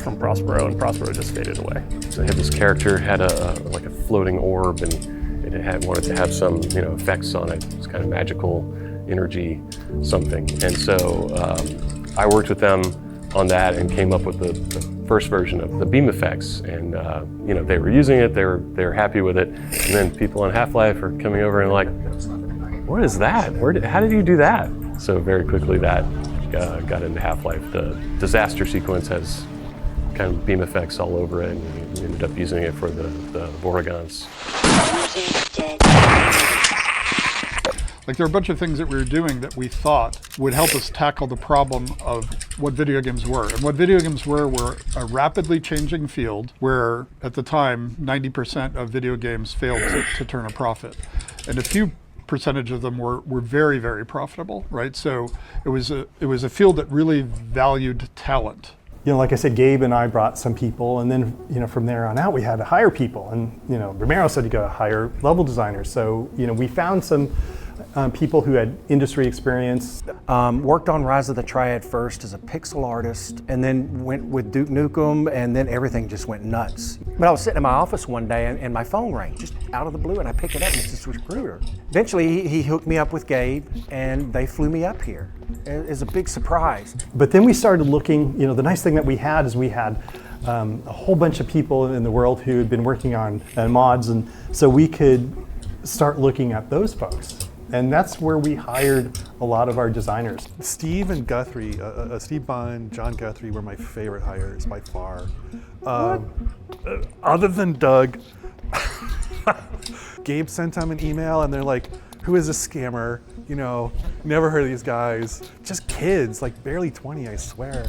from Prospero, and Prospero just faded away. So I had this character, had like a floating orb, and it wanted to have some effects on it. It's kind of magical energy something. And so I worked with them on that and came up with the first version of the beam effects. And they were using it, they were happy with it. And then people on Half-Life are coming over and like, what is that? How did you do that? So very quickly that got into Half-Life. The disaster sequence has kind of beam effects all over it, and we ended up using it for the Vortigons. Like, there are a bunch of things that we were doing that we thought would help us tackle the problem of what video games were. And what video games were a rapidly changing field where, at the time, 90% of video games failed to turn a profit. And a few percentage of them were very, very profitable, right? So it was a field that really valued talent. Like I said, Gabe and I brought some people, and then from there on out we had to hire people. And Romero said to go hire level designers. So we found some people who had industry experience. Worked on Rise of the Triad first as a pixel artist, and then went with Duke Nukem, and then everything just went nuts. But I was sitting in my office one day, and my phone rang, just out of the blue, and I picked it up, and it's this recruiter. Eventually, he hooked me up with Gabe, and they flew me up here. It was a big surprise. But then we started looking, the nice thing that we had is we had a whole bunch of people in the world who had been working on mods, and so we could start looking at those folks. And that's where we hired a lot of our designers. Steve and Guthrie, Steve Bond, John Guthrie were my favorite hires by far. Other than Doug, Gabe sent them an email and they're like, who is this scammer? Never heard of these guys. Just kids, like barely 20, I swear.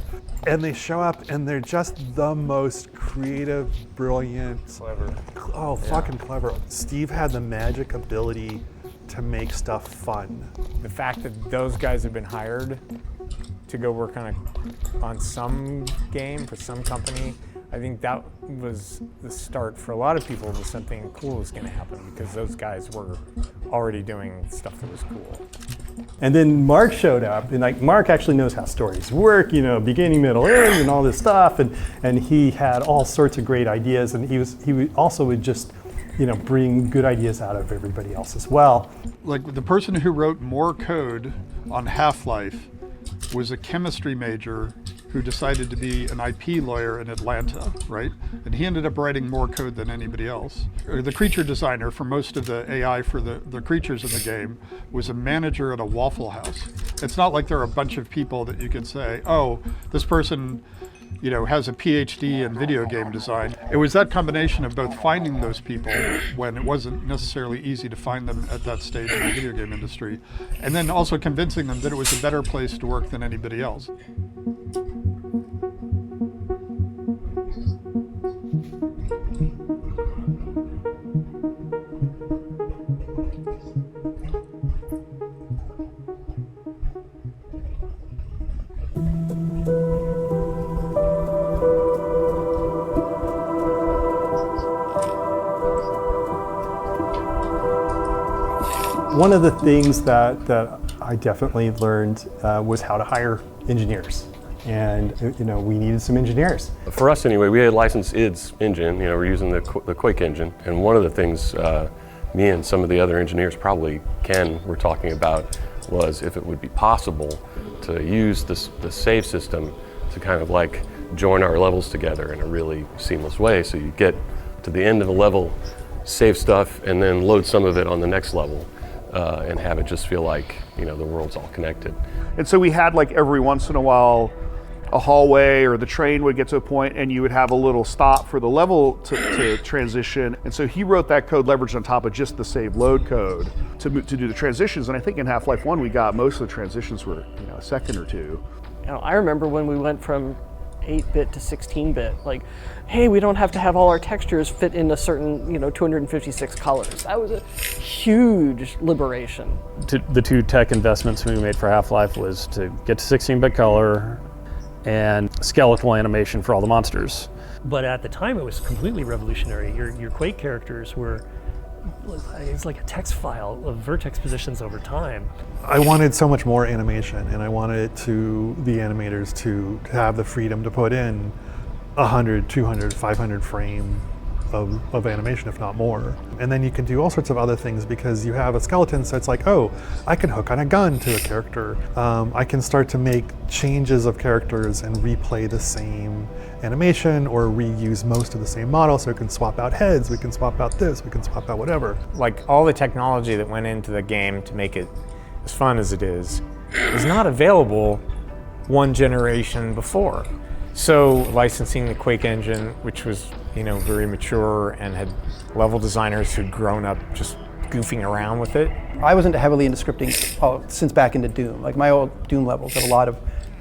And they show up and they're just the most creative, brilliant. Clever. Oh, fucking clever. Steve had the magic ability to make stuff fun. The fact that those guys have been hired to go work on some game for some company, I think that was the start for a lot of people that something cool was going to happen, because those guys were already doing stuff that was cool. And then Mark showed up, and Mark actually knows how stories work, beginning, middle, end, and all this stuff, and he had all sorts of great ideas, and he also would just bring good ideas out of everybody else as well. Like, the person who wrote more code on Half-Life was a chemistry major who decided to be an IP lawyer in Atlanta, right? And he ended up writing more code than anybody else. The creature designer for most of the AI for the creatures in the game was a manager at a Waffle House. It's not like there are a bunch of people that you can say, oh, this person has a PhD in video game design. It was that combination of both finding those people when it wasn't necessarily easy to find them at that stage in the video game industry, and then also convincing them that it was a better place to work than anybody else. One of the things that I definitely learned was how to hire engineers. And we needed some engineers. For us anyway, we had licensed ID's engine, we're using the Quake engine. And one of the things me and some of the other engineers, probably Ken, were talking about was if it would be possible to use the save system to kind of like join our levels together in a really seamless way. So you get to the end of a level, save stuff, and then load some of it on the next level. And have it just feel like the world's all connected. And so we had, like, every once in a while a hallway or the train would get to a point and you would have a little stop for the level to transition. And so he wrote that code leveraged on top of just the save load code to do the transitions. And I think in Half-Life 1 we got most of the transitions were a second or two. I remember when we went from 8-bit to 16-bit, like, hey, we don't have to have all our textures fit in a certain, 256 colors. That was a huge liberation. The two tech investments we made for Half-Life was to get to 16-bit color and skeletal animation for all the monsters. But at the time, it was completely revolutionary. Your Quake characters were, it's like a text file of vertex positions over time. I wanted so much more animation, and I wanted the animators to have the freedom to put in 100, 200, 500 frame of animation, if not more. And then you can do all sorts of other things because you have a skeleton, so it's like, oh, I can hook on a gun to a character. I can start to make changes of characters and replay the same animation or reuse most of the same model, so we can swap out heads, we can swap out this, we can swap out whatever. Like all the technology that went into the game to make it as fun as it is not available one generation before. So licensing the Quake engine, which was very mature and had level designers who'd grown up just goofing around with it. I wasn't heavily into scripting since back into Doom. Like my old Doom levels have a lot of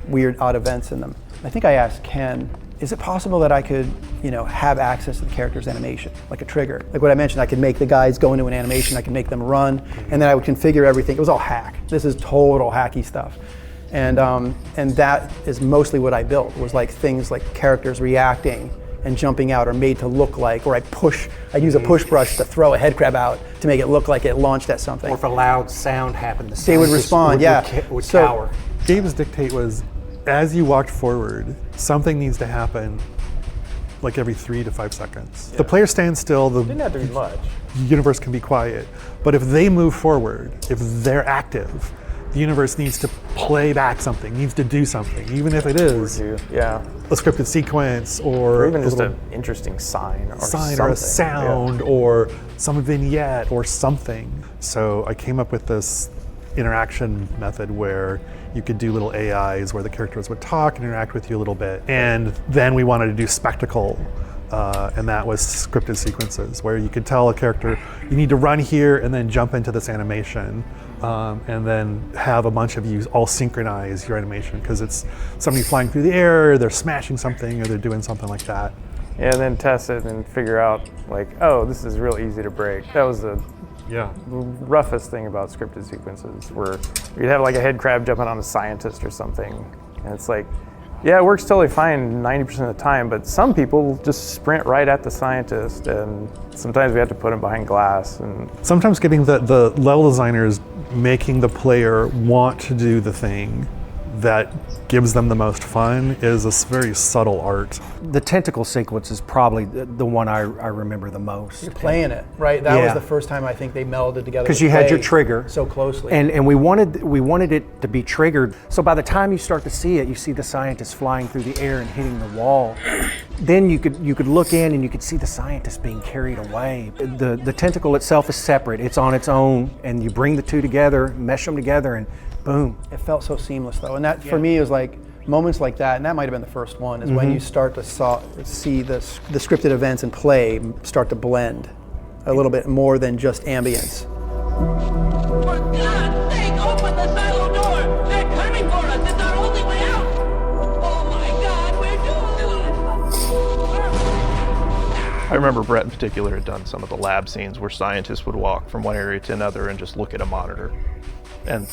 weird, odd events in them. I think I asked Ken, is it possible that I could, have access to the character's animation, like a trigger? Like what I mentioned, I could make the guys go into an animation, I could make them run, and then I would configure everything. It was all hack. This is total hacky stuff. And that is mostly what I built, was like things like characters reacting and jumping out are made to look like, or I'd use a push brush to throw a head crab out to make it look like it launched at something. Or if a loud sound happened, they would respond, would cower. Gabe's dictate was, as you walked forward, something needs to happen like every 3 to 5 seconds. The player stands still, the Didn't have to be much. universe can be quiet. But if they move forward, if they're active, the universe needs to play back something, needs to do something, even if it is Yeah. a scripted sequence Or even a just little an interesting sign or a sound or some vignette or something. So I came up with this interaction method where you could do little AIs where the characters would talk and interact with you a little bit. And then we wanted to do spectacle. And that was scripted sequences where you could tell a character, you need to run here and then jump into this animation, and then have a bunch of you all synchronize your animation because it's somebody flying through the air, they're smashing something, or they're doing something like that. Yeah, and then test it and figure out like, oh, this is real easy to break. That was the roughest thing about scripted sequences, where you'd have like a head crab jumping on a scientist or something, and it's like, yeah, it works totally fine 90% of the time, but some people just sprint right at the scientist, and sometimes we have to put them behind glass. And sometimes getting the level designers making the player want to do the thing that gives them the most fun is a very subtle art. The tentacle sequence is probably the one I remember the most. You're playing it, right? That was the first time I think they melded together. Because you had your trigger so closely, and we wanted it to be triggered. So by the time you start to see it, you see the scientist flying through the air and hitting the wall. Then you could look in and you could see the scientist being carried away. The tentacle itself is separate; it's on its own, and you bring the two together, mesh them together, and boom. It felt so seamless though, and that for me is like moments like that, and that might have been the first one, is when you start to see the scripted events and play start to blend a little bit more than just ambience. For God's sake, open the silo door! They're coming for us! It's our only way out! Oh my God, we're doomed! I remember Brett in particular had done some of the lab scenes where scientists would walk from one area to another and just look at a monitor. And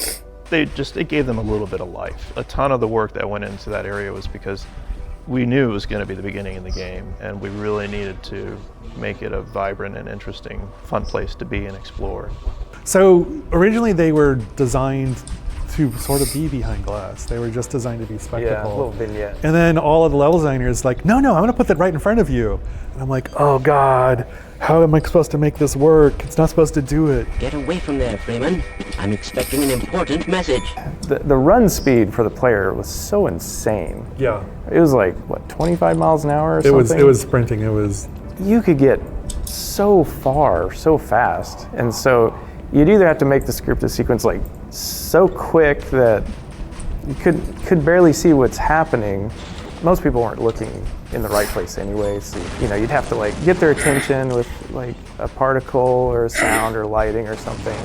it gave them a little bit of life. A ton of the work that went into that area was because we knew it was going to be the beginning of the game, and we really needed to make it a vibrant and interesting, fun place to be and explore. So originally they were designed to sort of be behind glass. They were just designed to be spectacle. yeah, a little vignette. And then all of the level designers like, no, I'm gonna put that right in front of you. And I'm like, oh God, how am I supposed to make this work? It's not supposed to do it. Get away from there, Freeman. I'm expecting an important message. The run speed for the player was so insane. Yeah. It was like, what, 25 miles an hour or something? It was sprinting, You could get so far, so fast. And so you'd either have to make the scripted sequence like so quick that you could barely see what's happening. Most people weren't looking in the right place anyway, so you'd have to like get their attention with like a particle or a sound or lighting or something,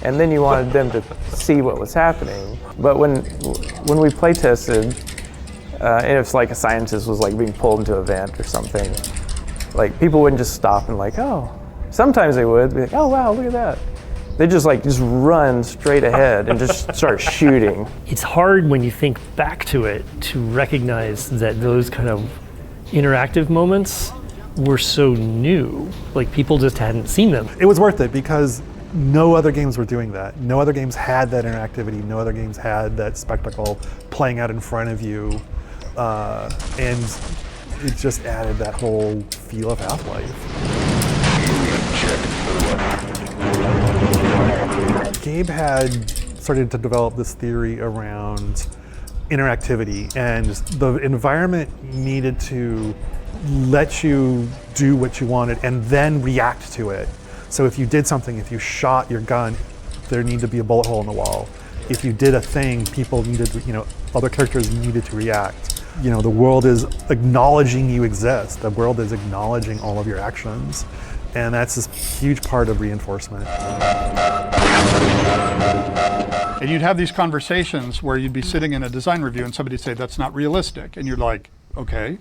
and then you wanted them to see what was happening. But when we play tested, and if like a scientist was like being pulled into a vent or something, like people wouldn't just stop and like, oh, sometimes they would be like, oh wow, look at that. They just run straight ahead and just start shooting. It's hard when you think back to it to recognize that those kind of interactive moments were so new. Like people just hadn't seen them. It was worth it because no other games were doing that. No other games had that interactivity. No other games had that spectacle playing out in front of you. And it just added that whole feel of Half-Life. Gabe had started to develop this theory around interactivity, and the environment needed to let you do what you wanted and then react to it. So if you did something, if you shot your gun, there needed to be a bullet hole in the wall. If you did a thing, people needed, other characters needed to react. The world is acknowledging you exist. The world is acknowledging all of your actions. And that's this huge part of reinforcement. And you'd have these conversations where you'd be sitting in a design review and somebody'd say, that's not realistic. And you're like, okay,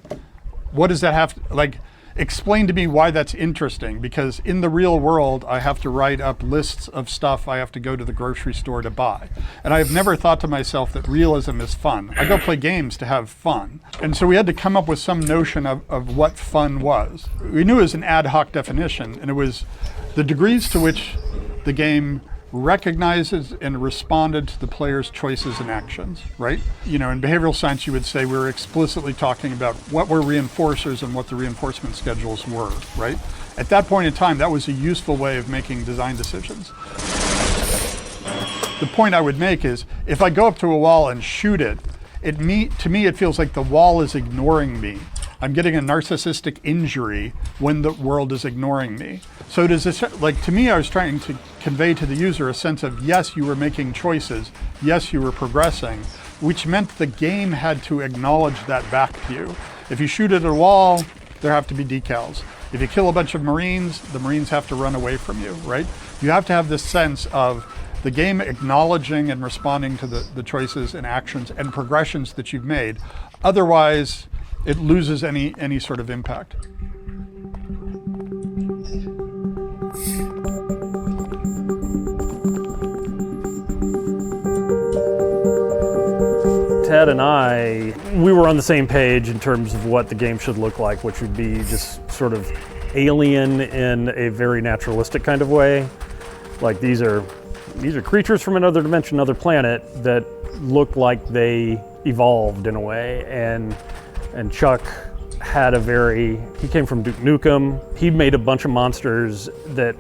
what does that have to, explain to me why that's interesting, because in the real world, I have to write up lists of stuff I have to go to the grocery store to buy. And I've never thought to myself that realism is fun. I go play games to have fun. And so we had to come up with some notion of what fun was. We knew it was an ad hoc definition, and it was the degrees to which the game recognizes and responded to the player's choices and actions, right? In behavioral science, you would say we're explicitly talking about what were reinforcers and what the reinforcement schedules were, right? At that point in time, that was a useful way of making design decisions. The point I would make is, if I go up to a wall and shoot it, to me, it feels like the wall is ignoring me. I'm getting a narcissistic injury when the world is ignoring me. So to me, I was trying to convey to the user a sense of, yes, you were making choices, yes, you were progressing, which meant the game had to acknowledge that back to you. If you shoot at a wall, there have to be decals. If you kill a bunch of Marines, the Marines have to run away from you, right? You have to have this sense of the game acknowledging and responding to the choices and actions and progressions that you've made. Otherwise, it loses any sort of impact. Ted and we were on the same page in terms of what the game should look like, which would be just sort of alien in a very naturalistic kind of way. Like these are creatures from another dimension, another planet that look like they evolved in a way. And Chuck had he came from Duke Nukem. He made a bunch of monsters that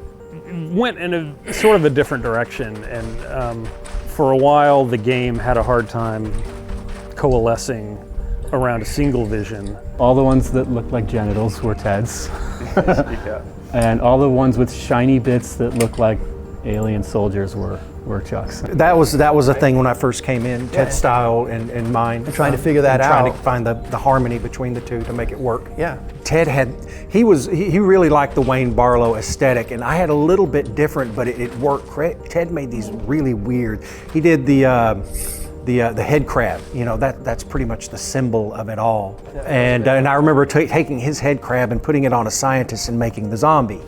went in a sort of a different direction. And for a while, the game had a hard time coalescing around a single vision. All the ones that looked like genitals were Ted's. Yeah. And all the ones with shiny bits that looked like alien soldiers were Chuck's. That was a thing when I first came in, Ted's style and mine. Trying to figure that out. Trying to find the harmony between the two to make it work. Yeah. Ted he really liked the Wayne Barlow aesthetic, and I had a little bit different, but it worked. Ted made these really weird. He did the head crab. That's pretty much the symbol of it all. And I remember taking his head crab and putting it on a scientist and making the zombie.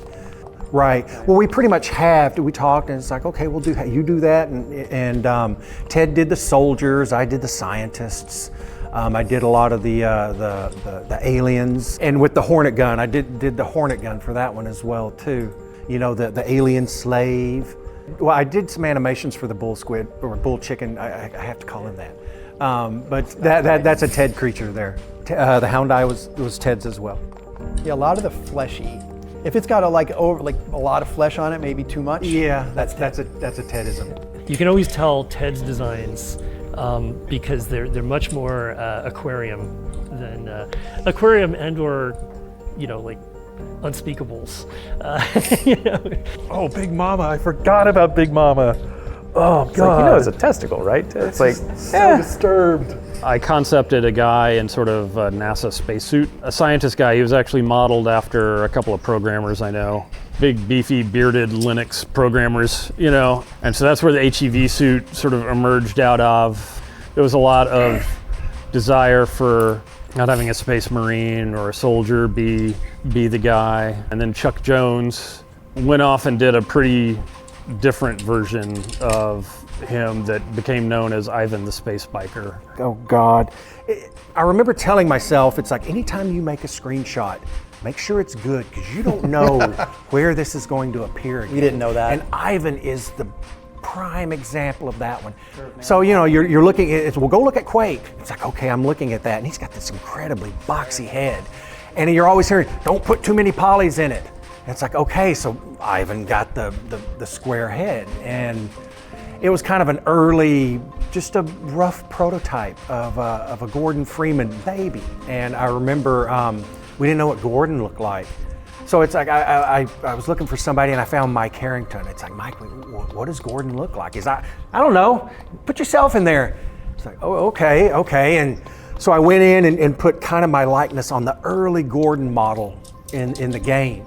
Right. Well, we pretty much we talked, and it's like, okay, we'll you do that, and Ted did the soldiers, I did the scientists, I did a lot of the aliens, and with the Hornet gun, I did the Hornet gun for that one as well too. The alien slave. Well, I did some animations for the bull squid or bull chicken. I have to call him that, but that's a Ted creature there. The hound eye was Ted's as well. Yeah, a lot of the fleshy. If it's got a lot of flesh on it, maybe too much. Yeah, that's a Tedism. You can always tell Ted's designs because they're much more aquarium than aquarium and/or unspeakables. Oh, Big Mama! I forgot about Big Mama. Oh It's God! it's a testicle, right? It's like so disturbed. I concepted a guy in sort of a NASA spacesuit, a scientist guy. He was actually modeled after a couple of programmers I know. Big, beefy, bearded Linux programmers, And so that's where the HEV suit sort of emerged out of. There was a lot of desire for not having a space marine or a soldier be the guy. And then Chuck Jones went off and did a pretty different version of him that became known as Ivan the Space Biker. Oh God. I remember telling myself, it's like anytime you make a screenshot, make sure it's good because you don't know where this is going to appear again. You didn't know that. And Ivan is prime example of that one. So, you know, you're looking at it, well, go look at Quake. It's like, okay, I'm looking at that, and he's got this incredibly boxy head. And you're always hearing, don't put too many polys in it. And it's like, okay, so Ivan got the square head. And it was kind of an early, just a rough prototype of a Gordon Freeman baby. And I remember we didn't know what Gordon looked like. So it's like I was looking for somebody and I found Mike Harrington. It's like, Mike, what does Gordon look like? I don't know. Put yourself in there. It's like, oh, okay. And so I went in and put kind of my likeness on the early Gordon model in the game.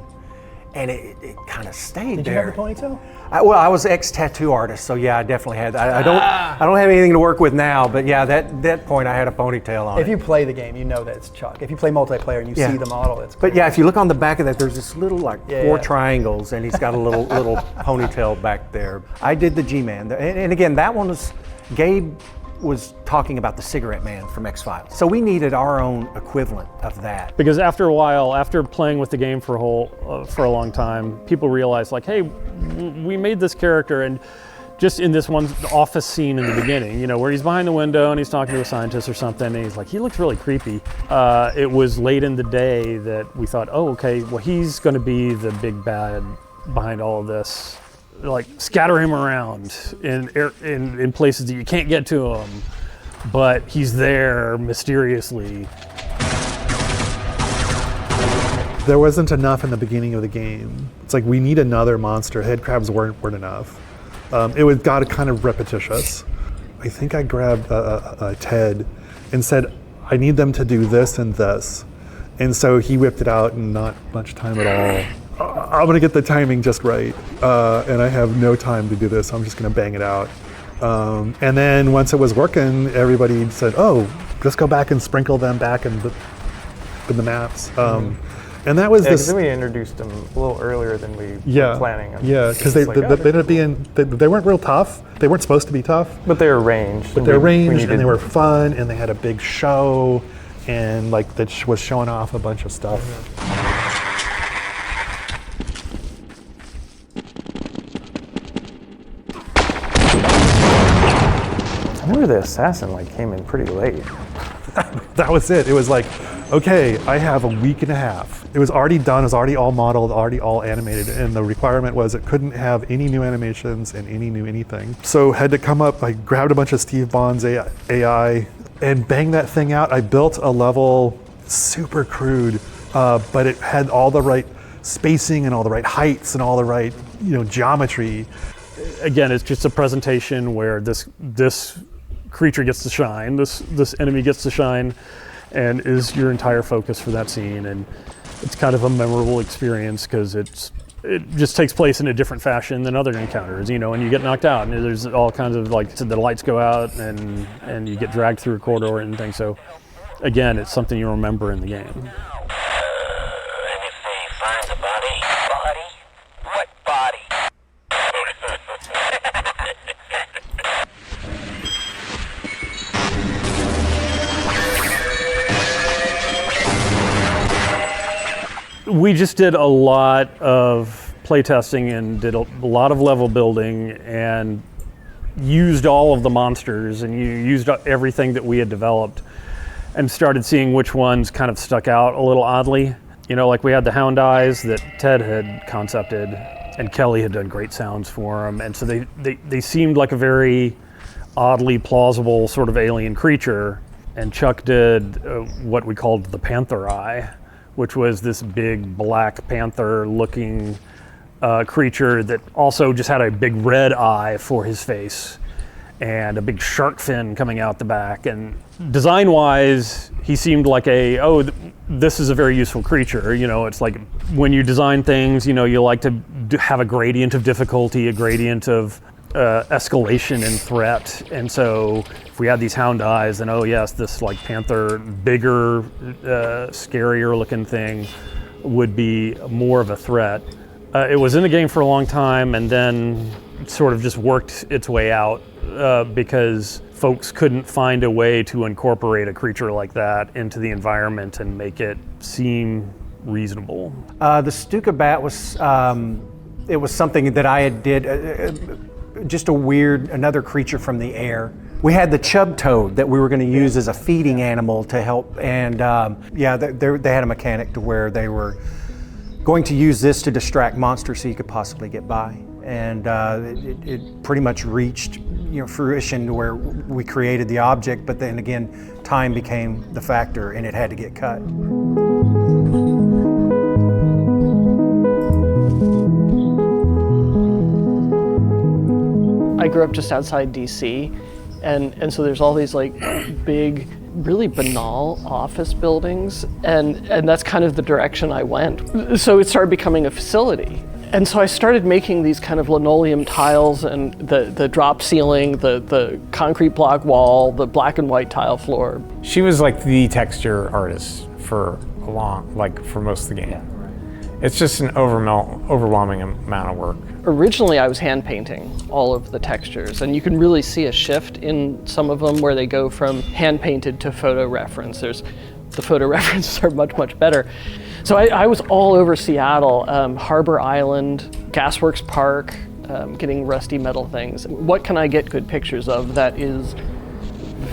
And it kind of stayed Did there. you have the ponytail? I was ex-tattoo artist, so yeah, I definitely had. I don't have anything to work with now, but yeah, that point I had a ponytail on. If you play the game, you know that it's Chuck. If you play multiplayer and you see the model, it's. But yeah, if you look on the back of that, there's this little four yeah. triangles, and he's got a little ponytail back there. I did the G-Man, and again, that one was Gabe was talking about the Cigarette Man from X-Files. So we needed our own equivalent of that. Because after a while, after playing with the game for a long time, people realized like, hey, we made this character, and just in this one office scene in the beginning, you know, where he's behind the window and he's talking to a scientist or something, and he's like, he looks really creepy. It was late in the day that we thought, oh, okay, well, he's going to be the big bad behind all of this. Like, scatter him around in places that you can't get to him, but he's there mysteriously. There wasn't enough in the beginning of the game. It's like, we need another monster. Head crabs weren't enough. It got kind of repetitious. I think I grabbed Ted and said, I need them to do this and this. And so he whipped it out in not much time at all. I'm gonna get the timing just right, and I have no time to do this. I'm just gonna bang it out. And then once it was working, everybody said, "Oh, let's go back and sprinkle them back in the maps." And that was this. Because we introduced them a little earlier than we were planning. Yeah, because they weren't real tough. They weren't supposed to be tough. But they were ranged. But they were ranged, and they were fun, and they had a big show, and like that was showing off a bunch of stuff. I remember the assassin came in pretty late. That was it. It was like, okay, I have a week and a half. It was already done, it was already all modeled, already all animated, and the requirement was it couldn't have any new animations and any new anything. So had to come up, I grabbed a bunch of Steve Bond's AI and banged that thing out. I built a level super crude, but it had all the right spacing and all the right heights and all the right, geometry. Again, it's just a presentation where this creature gets to shine, this enemy gets to shine, and is your entire focus for that scene. And it's kind of a memorable experience because it just takes place in a different fashion than other encounters, and you get knocked out, and there's all kinds of the lights go out, and you get dragged through a corridor and things. So again, it's something you remember in the game. And if they find the body? What body? We just did a lot of playtesting and did a lot of level building and used all of the monsters and used everything that we had developed and started seeing which ones kind of stuck out a little oddly. Like we had the hound eyes that Ted had concepted and Kelly had done great sounds for them. And so they seemed like a very oddly plausible sort of alien creature. And Chuck did what we called the Panther Eye, which was this big black panther looking creature that also just had a big red eye for his face and a big shark fin coming out the back. And design wise, he seemed like this is a very useful creature. It's like when you design things, you like to have a gradient of difficulty, a gradient of escalation and threat. And so if we had these hound eyes, then yes, this panther, bigger, scarier looking thing would be more of a threat. It was in the game for a long time, and then sort of just worked its way out because folks couldn't find a way to incorporate a creature like that into the environment and make it seem reasonable. The Stuka Bat was, it was something that I did. just a weird, another creature from the air. We had the chub toad that we were going to use as a feeding animal to help, and yeah, they had a mechanic to where they were going to use this to distract monsters so you could possibly get by. And it pretty much reached, you know, fruition to where we created the object, but then again, time became the factor and it had to get cut. I grew up just outside DC, and so there's all these like big, really banal office buildings, and that's kind of the direction I went. So it started becoming a facility. And so I started making these kind of linoleum tiles and the drop ceiling, the concrete block wall, the black and white tile floor. She was like the texture artist for for most of the game. It's just an overwhelming amount of work. Originally, I was hand painting all of the textures, and you can really see a shift in some of them where they go from hand painted to photo reference. The photo references are much, much better. So I was all over Seattle, Harbor Island, Gasworks Park, getting rusty metal things. What can I get good pictures of that is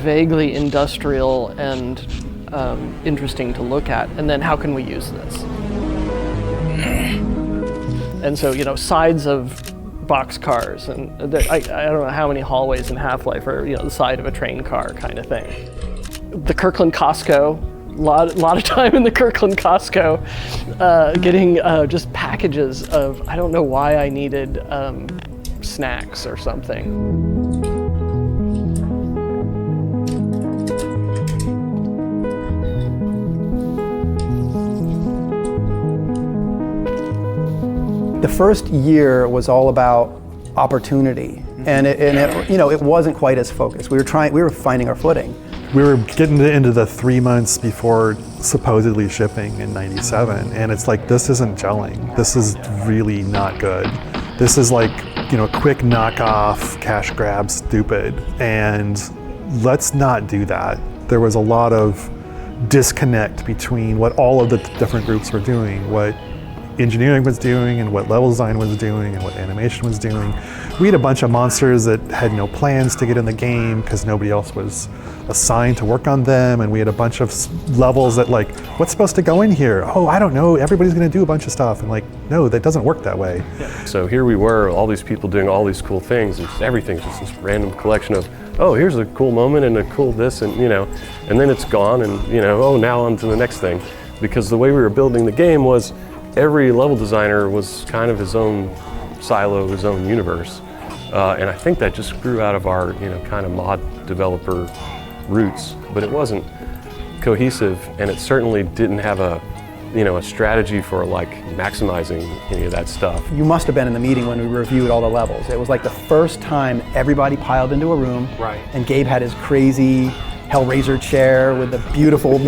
vaguely industrial and interesting to look at? And then how can we use this? And so, you know, sides of boxcars, and I don't know how many hallways in Half-Life are, you know, the side of a train car kind of thing. The Kirkland Costco, a lot of time in the Kirkland Costco, getting just packages of, I don't know why I needed snacks or something. The first year was all about opportunity, and it you know, it wasn't quite as focused. We were finding our footing. We were getting into the 3 months before supposedly shipping in '97, and it's like, this isn't gelling. This is really not good. This is like, you know, quick knockoff, cash grab, stupid, and let's not do that. There was a lot of disconnect between what all of the different groups were doing, what engineering was doing and what level design was doing and what animation was doing. We had a bunch of monsters that had no plans to get in the game because nobody else was assigned to work on them, and we had a bunch of levels that, like, what's supposed to go in here? Oh, I don't know, everybody's gonna do a bunch of stuff, and like, no, that doesn't work that way. So here we were, all these people doing all these cool things, and everything's just this random collection of, oh, here's a cool moment and a cool this, and you know, and then it's gone, and you know, oh, now on to the next thing. Because the way we were building the game was, every level designer was kind of his own silo, his own universe. And I think that just grew out of our, you know, kind of mod developer roots, but it wasn't cohesive, and it certainly didn't have a, you know, a strategy for like maximizing any of that stuff. You must have been in the meeting when we reviewed all the levels. It was like the first time everybody piled into a room, right? And Gabe had his crazy Hellraiser chair with the beautiful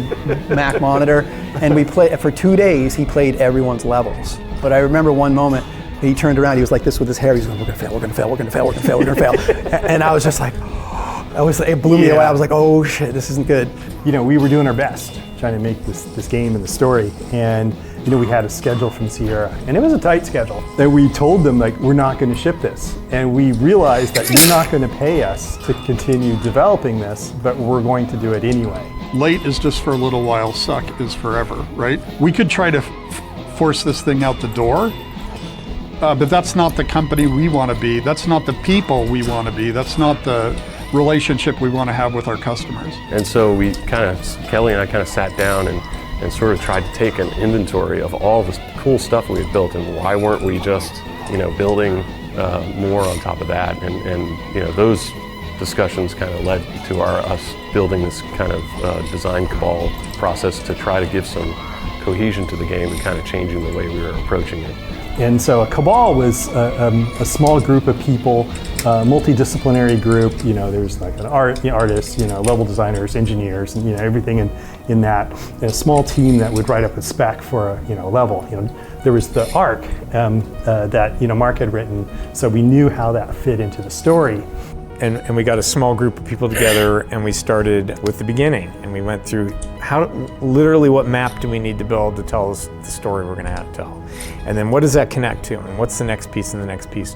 Mac monitor, and we played for 2 days. He played everyone's levels. But I remember one moment he turned around. He was like this with his hair. He's going, "We're gonna fail. We're gonna fail. We're gonna fail. We're gonna fail. We're gonna fail." And I was just like, it blew me away. I was like, "Oh shit, this isn't good." You know, we were doing our best trying to make this game and the story, and you know, we had a schedule from Sierra, and it was a tight schedule. That we told them, like, we're not going to ship this, and we realized that you're not going to pay us to continue developing this, but we're going to do it anyway. Late is just for a little while, suck is forever, right? We could try to force this thing out the door, but that's not the company we want to be. That's not the people we want to be. That's not the relationship we want to have with our customers. And so we Kelly and I kind of sat down and sort of tried to take an inventory of all this cool stuff we had built, and why weren't we just, you know, building more on top of that, and you know, those discussions kind of led to us building this kind of design cabal process to try to give some cohesion to the game and kind of changing the way we were approaching it. And so a cabal was a small group of people, multidisciplinary group. You know, there's like an artists, you know, level designers, engineers, and you know, everything in that. And a small team that would write up a spec for a, you know, level. You know, there was the arc that, you know, Mark had written, so we knew how that fit into the story. And we got a small group of people together, and we started with the beginning, and we went through literally what map do we need to build to tell us the story we're going to have to tell, and then what does that connect to, and what's the next piece and the next piece.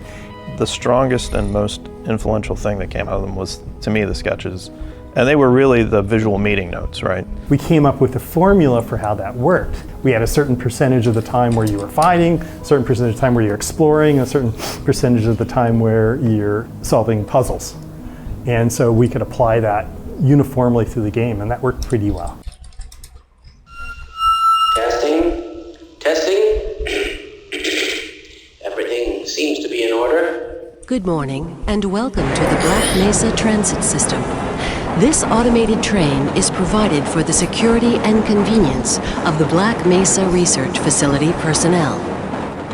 The strongest and most influential thing that came out of them was, to me, the sketches. And they were really the visual meeting notes, right? We came up with a formula for how that worked. We had a certain percentage of the time where you were fighting, a certain percentage of the time where you're exploring, a certain percentage of the time where you're solving puzzles. And so we could apply that uniformly through the game, and that worked pretty well. Testing. Everything seems to be in order. Good morning, and welcome to the Black Mesa Transit System. This automated train is provided for the security and convenience of the Black Mesa Research Facility personnel.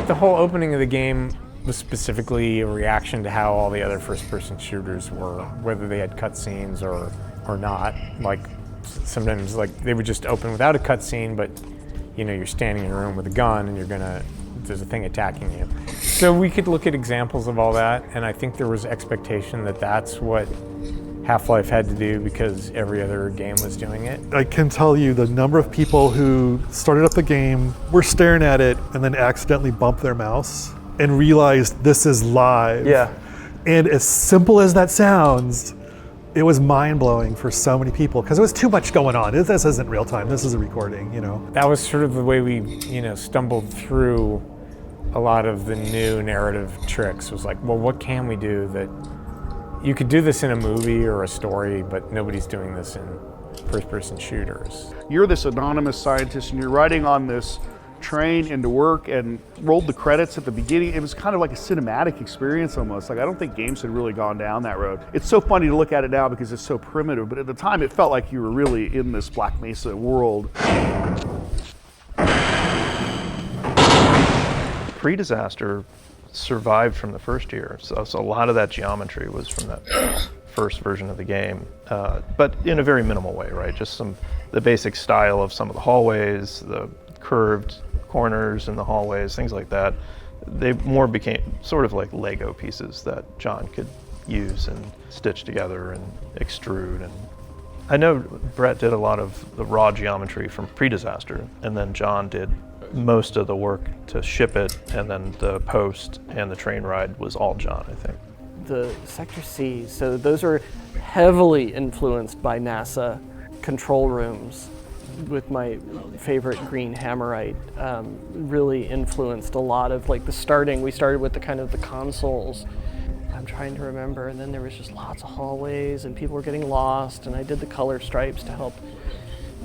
The whole opening of the game was specifically a reaction to how all the other first-person shooters were, whether they had cutscenes or not. Like sometimes, like they would just open without a cutscene, but you know you're standing in a room with a gun and there's a thing attacking you. So we could look at examples of all that, and I think there was expectation that that's what Half-Life had to do because every other game was doing it. I can tell you the number of people who started up the game, were staring at it, and then accidentally bumped their mouse and realized this is live. Yeah. And as simple as that sounds, it was mind-blowing for so many people because there was too much going on. This isn't real time, this is a recording, you know. That was sort of the way we, stumbled through a lot of the new narrative tricks. It was like, well, what can we do that you could do this in a movie or a story, but nobody's doing this in first-person shooters. You're this anonymous scientist and you're riding on this train into work and rolled the credits at the beginning. It was kind of like a cinematic experience almost. Like I don't think games had really gone down that road. It's so funny to look at it now because it's so primitive, but at the time it felt like you were really in this Black Mesa world. Pre-disaster survived from the first year, so a lot of that geometry was from that first version of the game, but in a very minimal way, right? Just the basic style of some of the hallways, the curved corners in the hallways, things like that. They more became sort of like Lego pieces that John could use and stitch together and extrude. And I know Brett did a lot of the raw geometry from pre-disaster, and then John did most of the work to ship it, and then the post and the train ride was all John, I think. The Sector C, so those are heavily influenced by NASA control rooms, with my favorite green hammerite, really influenced a lot of like we started with the kind of the consoles. I'm trying to remember, and then there was just lots of hallways and people were getting lost, and I did the color stripes to help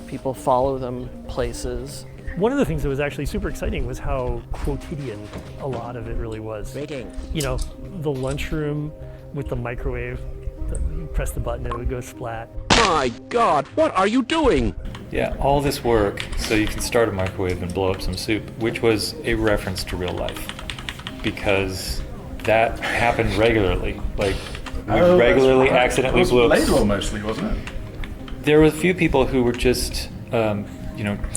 people follow them places. One of the things that was actually super exciting was how quotidian a lot of it really was. You know, the lunchroom with the microwave, you press the button and it would go splat. My God, what are you doing? Yeah, all this work so you can start a microwave and blow up some soup, which was a reference to real life, because that happened regularly. Like, we regularly accidentally blew up. It was Laidlaw mostly, wasn't it? There were a few people who were just,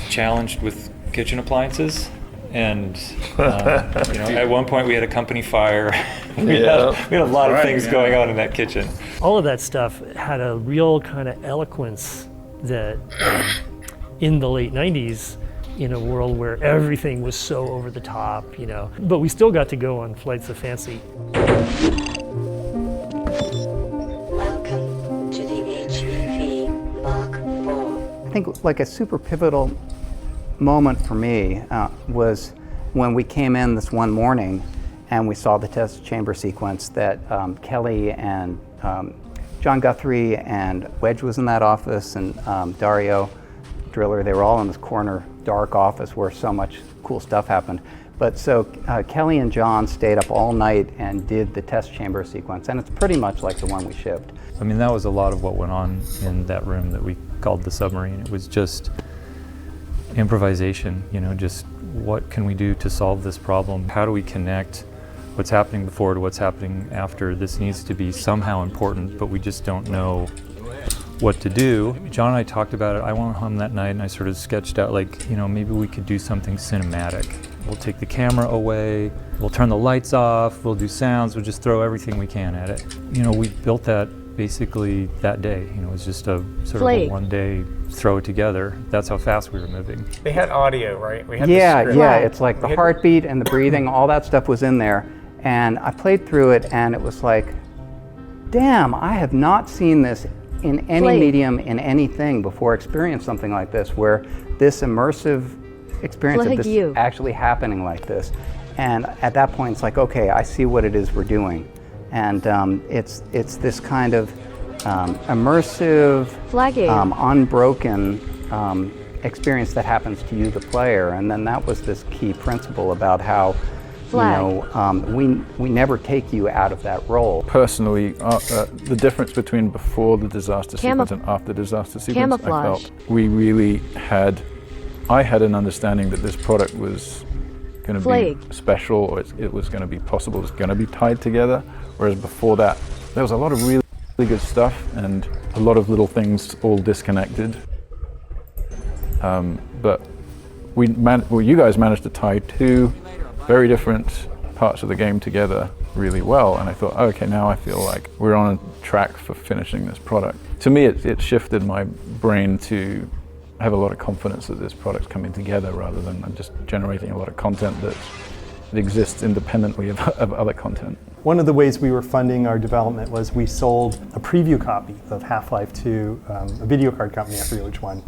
challenged with kitchen appliances, and at one point we had a company fire. we had a lot of things going on in that kitchen. All of that stuff had a real kind of eloquence that in the late 90s, in a world where everything was so over the top, but we still got to go on flights of fancy. Welcome to the HEV Mark IV. I think like a super pivotal moment for me was when we came in this one morning and we saw the test chamber sequence that Kelly and John Guthrie and Wedge was in that office, and Dario Driller, they were all in this corner dark office where so much cool stuff happened. But so Kelly and John stayed up all night and did the test chamber sequence, and it's pretty much like the one we shipped. I mean, that was a lot of what went on in that room that we called the submarine. It was just improvisation, just what can we do to solve this problem? How do we connect what's happening before to what's happening after? This needs to be somehow important, but we just don't know what to do. John and I talked about it. I went home that night and I sort of sketched out maybe we could do something cinematic. We'll take the camera away, we'll turn the lights off, we'll do sounds, we'll just throw everything we can at it. We built that basically that day. It was just a sort of a one day throw it together. That's how fast we were moving. They had audio, right? We had yeah, it's like the heartbeat and the breathing, all that stuff was in there. And I played through it, and it was like, damn, I have not seen this in any medium, in anything before. Experienced something like this, where this immersive experience of this actually happening like this. And at that point, it's like, okay, I see what it is we're doing. And it's this kind of immersive, unbroken experience that happens to you, the player. And then that was this key principle about how, you know, we never take you out of that role. Personally, the difference between before the disaster sequence and after the disaster sequence, I felt we really had, I had an understanding that this product was going to be special, or it was going to be possible, it's going to be tied together. Whereas before that, there was a lot of really good stuff and a lot of little things all disconnected. But you guys managed to tie two very different parts of the game together really well, and I thought, okay, now I feel like we're on a track for finishing this product. To me, it shifted my brain to have a lot of confidence that this product's coming together rather than just generating a lot of content that exists independently of other content. One of the ways we were funding our development was we sold a preview copy of Half-Life to a video card company, I forget which one.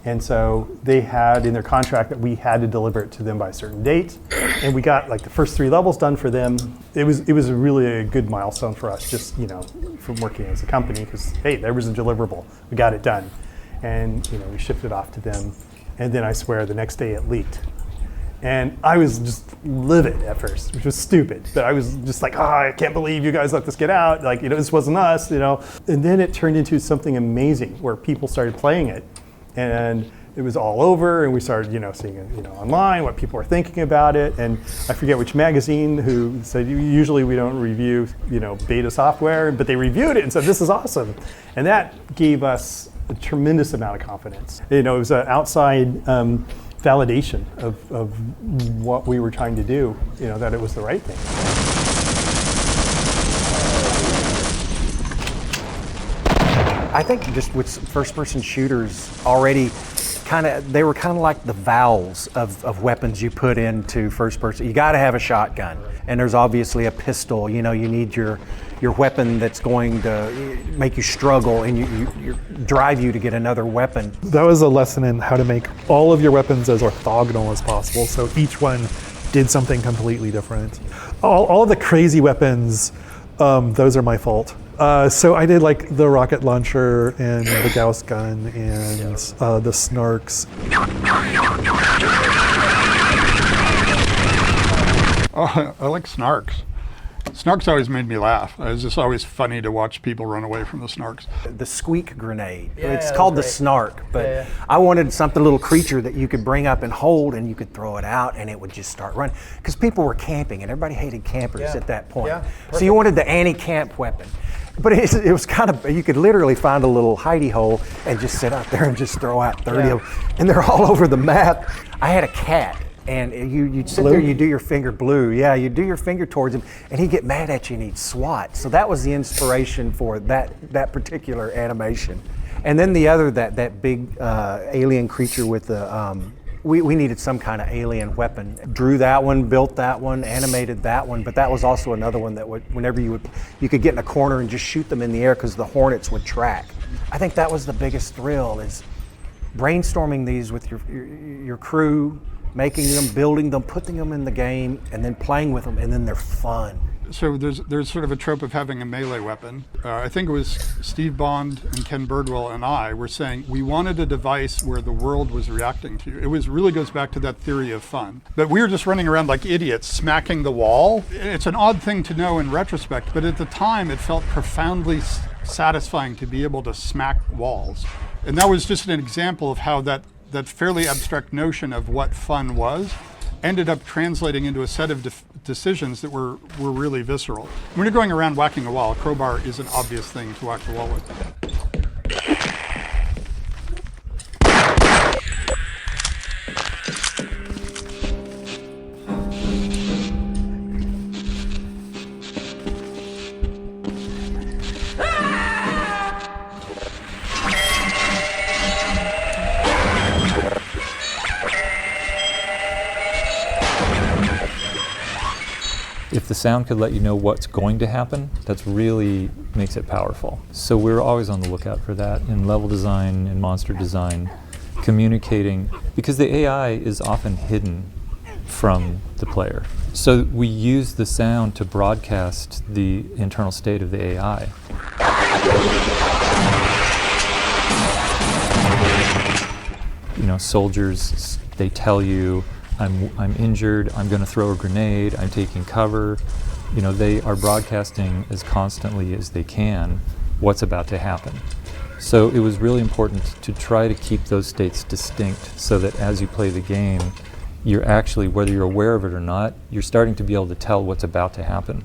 And so they had in their contract that we had to deliver it to them by a certain date. And we got like the first 3 levels done for them. It was really a good milestone for us, just, you know, from working as a company, because hey, there was a deliverable. We got it done. And, you know, we shipped it off to them. And then I swear the next day it leaked. And I was just livid at first, which was stupid. But I was just like, I can't believe you guys let this get out. Like, you know, this wasn't us, you know. And then it turned into something amazing where people started playing it. And it was all over, and we started, you know, seeing it, you know, online, what people were thinking about it. And I forget which magazine who said, usually we don't review, you know, beta software, but they reviewed it and said, this is awesome. And that gave us a tremendous amount of confidence. You know, it was an outside validation of what we were trying to do, you know, that it was the right thing. I think just with first-person shooters already, they were kind of like the vowels of weapons you put into first-person. You got to have a shotgun, and there's obviously a pistol. You know, you need your weapon that's going to make you struggle and you drive you to get another weapon. That was a lesson in how to make all of your weapons as orthogonal as possible, so each one did something completely different. All of the crazy weapons, those are my fault. So I did like the rocket launcher and the Gauss gun and the snarks. Oh, I like snarks. Snarks always made me laugh. It was just always funny to watch people run away from the snarks. The squeak grenade. It's called the snark, but I wanted something, little creature that you could bring up and hold, and you could throw it out and it would just start running. Because people were camping and everybody hated campers at that point. So you wanted the anti-camp weapon. But it was kind of, you could literally find a little hidey hole and just sit out there and just throw out 30 of them. And they're all over the map. I had a cat. And you'd sit there, you'd do your finger blue. Yeah, you'd do your finger towards him, and he'd get mad at you and he'd swat. So that was the inspiration for that particular animation. And then the other, that big alien creature with the, we needed some kind of alien weapon. Drew that one, built that one, animated that one, but that was also another one that whenever you could get in a corner and just shoot them in the air because the hornets would track. I think that was the biggest thrill, is brainstorming these with your crew, making them, building them, putting them in the game, and then playing with them, and then they're fun. So there's sort of a trope of having a melee weapon. I think it was Steve Bond and Ken Birdwell and I were saying we wanted a device where the world was reacting to you. It really goes back to that theory of fun. But we were just running around like idiots, smacking the wall. It's an odd thing to know in retrospect, but at the time it felt profoundly satisfying to be able to smack walls. And that was just an example of how that fairly abstract notion of what fun was ended up translating into a set of decisions that were really visceral. When you're going around whacking a wall, a crowbar is an obvious thing to whack the wall with. if the sound could let you know what's going to happen, that's really makes it powerful. So we're always on the lookout for that in level design, in monster design, communicating, because the AI is often hidden from the player. So we use the sound to broadcast the internal state of the AI. You know, soldiers, they tell you, I'm injured, I'm going to throw a grenade, I'm taking cover. You know, they are broadcasting as constantly as they can what's about to happen. So it was really important to try to keep those states distinct so that as you play the game, you're actually, whether you're aware of it or not, you're starting to be able to tell what's about to happen.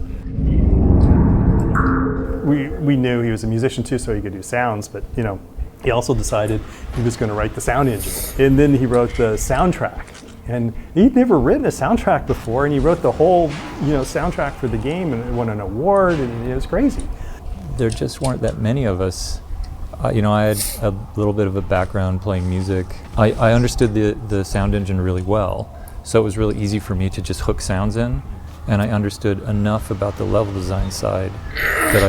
We knew he was a musician too, so he could do sounds, but you know, he also decided he was going to write the sound engine. And then he wrote the soundtrack. And he'd never written a soundtrack before, and he wrote the whole, you know, soundtrack for the game, and it won an award, and it was crazy. There just weren't that many of us. You know, I had a little bit of a background playing music. I understood the sound engine really well, so it was really easy for me to just hook sounds in, and I understood enough about the level design side that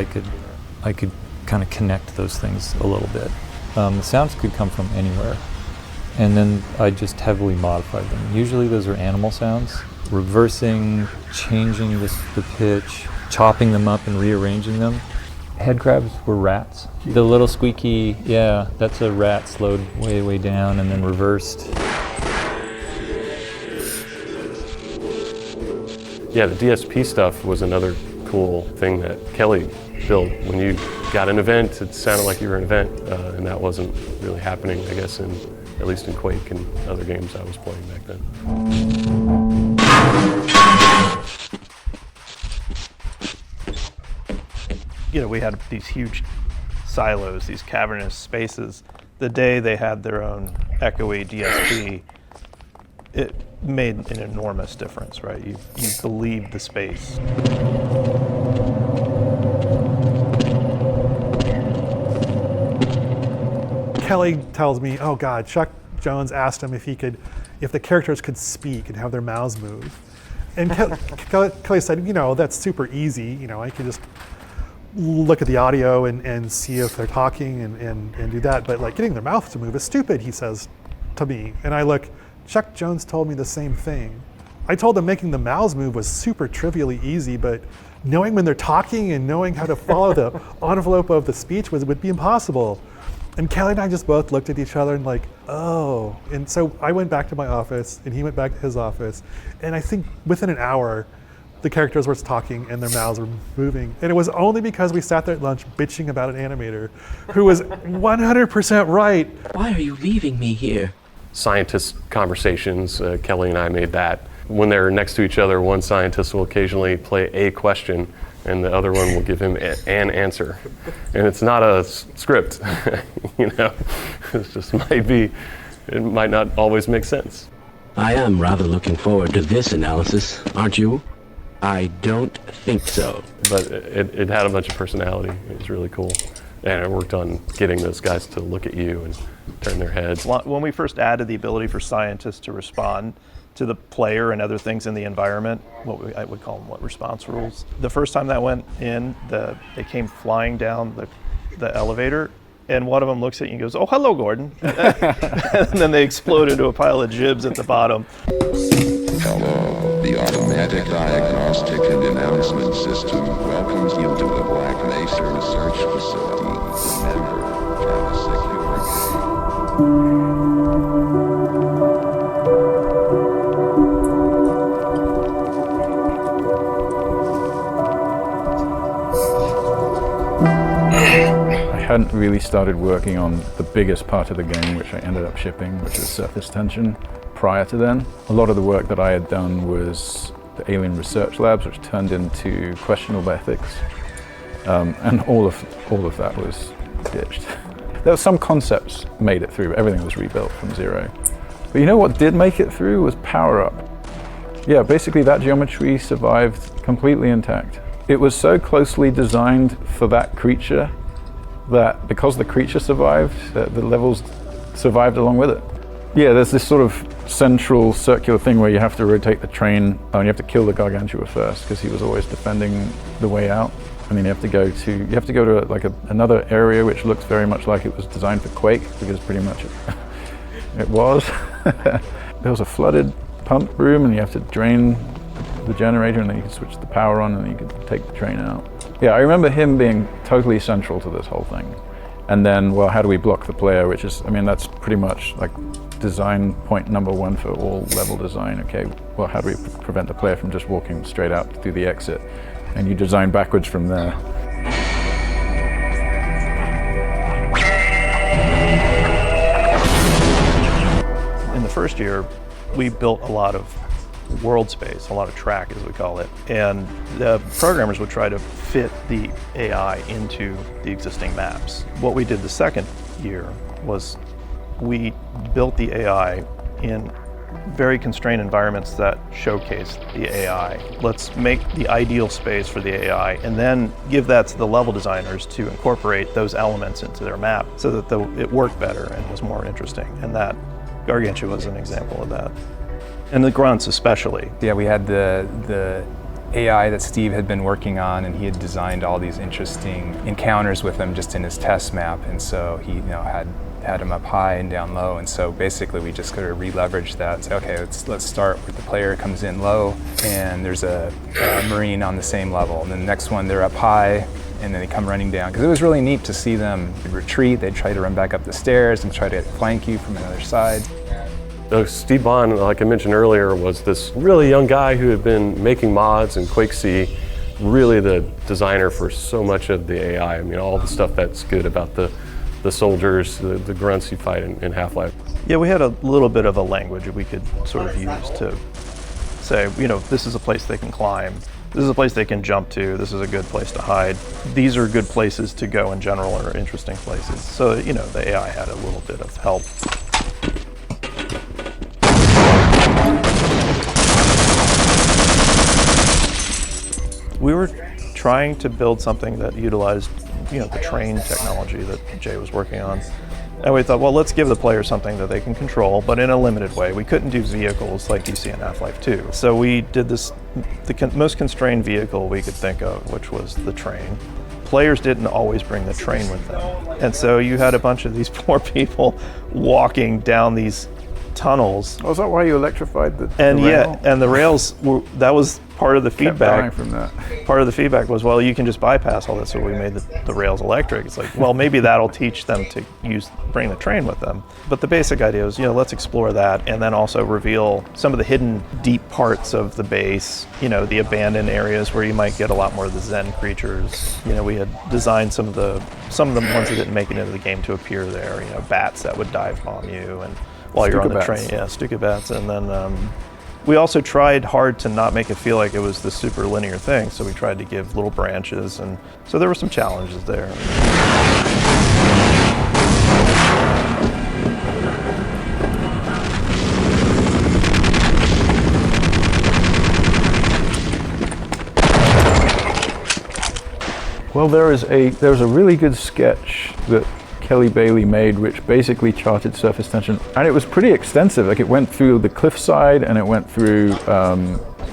I could kind of connect those things a little bit. The sounds could come from anywhere. And then I just heavily modified them. Usually those are animal sounds, reversing, changing the pitch, chopping them up and rearranging them. Head crabs were rats. The little squeaky, yeah, that's a rat slowed way, way down and then reversed. Yeah, the DSP stuff was another cool thing that Kelly built. When you got an event, it sounded like you were an event, and that wasn't really happening, I guess, at least in Quake and other games I was playing back then. You know, we had these huge silos, these cavernous spaces. The day they had their own echoey DSP, it made an enormous difference, right? You believed the space. Kelly tells me, oh God, Chuck Jones asked him if the characters could speak and have their mouths move. And Kelly said, you know, that's super easy. You know, I can just look at the audio and see if they're talking and do that. But like getting their mouth to move is stupid, he says to me. And I look, Chuck Jones told me the same thing. I told him making the mouths move was super trivially easy, but knowing when they're talking and knowing how to follow the envelope of the speech would be impossible. And Kelly and I just both looked at each other and like, oh. And so I went back to my office and he went back to his office. And I think within an hour, the characters were talking and their mouths were moving. And it was only because we sat there at lunch bitching about an animator who was 100% right. Why are you leaving me here? Scientist conversations, Kelly and I made that. When they're next to each other, one scientist will occasionally play a question and the other one will give him an answer. And it's not a script, you know, it might not always make sense. I am rather looking forward to this analysis, aren't you? I don't think so. But it had a bunch of personality. It was really cool. And I worked on getting those guys to look at you and turn their heads. When we first added the ability for scientists to respond to the player and other things in the environment, I would call them response rules. The first time that went in, they came flying down the elevator, and one of them looks at you and goes, "Oh, hello, Gordon." And then they explode into a pile of jibs at the bottom. Hello, the automatic diagnostic and announcement system welcomes you to the Black Mesa Research Facility. Remember, have a secure game. I hadn't really started working on the biggest part of the game, which I ended up shipping, which was surface tension. Prior to then, a lot of the work that I had done was the Alien Research Labs, which turned into questionable ethics, and all of that was ditched. There were some concepts made it through, but everything was rebuilt from zero. But you know what did make it through was Power Up. Yeah, basically that geometry survived completely intact. It was so closely designed for that creature that because the creature survived, the levels survived along with it. Yeah, there's this sort of central circular thing where you have to rotate the train, and you have to kill the Gargantua first because he was always defending the way out. And then you have to go to another area which looks very much like it was designed for Quake, because pretty much it was. There was a flooded pump room, and you have to drain the generator, and then you can switch the power on, and then you can take the train out. Yeah, I remember him being totally central to this whole thing. And then, well, how do we block the player? Which is, I mean, that's pretty much like design point number one for all level design. Okay, well, how do we prevent the player from just walking straight out through the exit? And you design backwards from there. In the first year, we built a lot of world space, a lot of track as we call it, and the programmers would try to fit the AI into the existing maps. What we did the second year was we built the AI in very constrained environments that showcase the AI. Let's make the ideal space for the AI and then give that to the level designers to incorporate those elements into their map so that it worked better and was more interesting. And that Gargantua was an example of that. And the grunts especially. Yeah, we had the AI that Steve had been working on, and he had designed all these interesting encounters with them just in his test map, and so he had them up high and down low, and so basically we just sort of re-leveraged that and say, okay, let's start with the player comes in low, and there's a Marine on the same level, and then the next one they're up high, and then they come running down, because it was really neat to see them retreat. They'd try to run back up the stairs and try to flank you from another side. Steve Bond, like I mentioned earlier, was this really young guy who had been making mods in Quake C, really the designer for so much of the AI. I mean, all the stuff that's good about the soldiers, the grunts you fight in Half-Life. Yeah, we had a little bit of a language we could sort of use to say, this is a place they can climb, this is a place they can jump to, this is a good place to hide. These are good places to go in general, or interesting places. So, the AI had a little bit of help. We were trying to build something that utilized, the train technology that Jay was working on. And we thought, well, let's give the player something that they can control, but in a limited way. We couldn't do vehicles like you see in Half-Life 2. So we did the most constrained vehicle we could think of, which was the train. Players didn't always bring the train with them. And so you had a bunch of these poor people walking down these tunnels. Was that why you electrified the rail? Yeah, and the rails that was part of the feedback. From that. Part of the feedback was, well, you can just bypass all this, so we made the rails electric. It's like, well, maybe that'll teach them to bring the train with them. But the basic idea was, let's explore that, and then also reveal some of the hidden deep parts of the base, the abandoned areas where you might get a lot more of the Zen creatures. We had designed some of the ones that didn't make it into the game to appear there, bats that would dive bomb you, and while you're on the train, Stuka bats. And then we also tried hard to not make it feel like it was this super linear thing, so we tried to give little branches, and so there were some challenges there. Well, there's a really good sketch that Kelly Bailey made, which basically charted surface tension, and it was pretty extensive. Like, it went through the cliffside, and it went through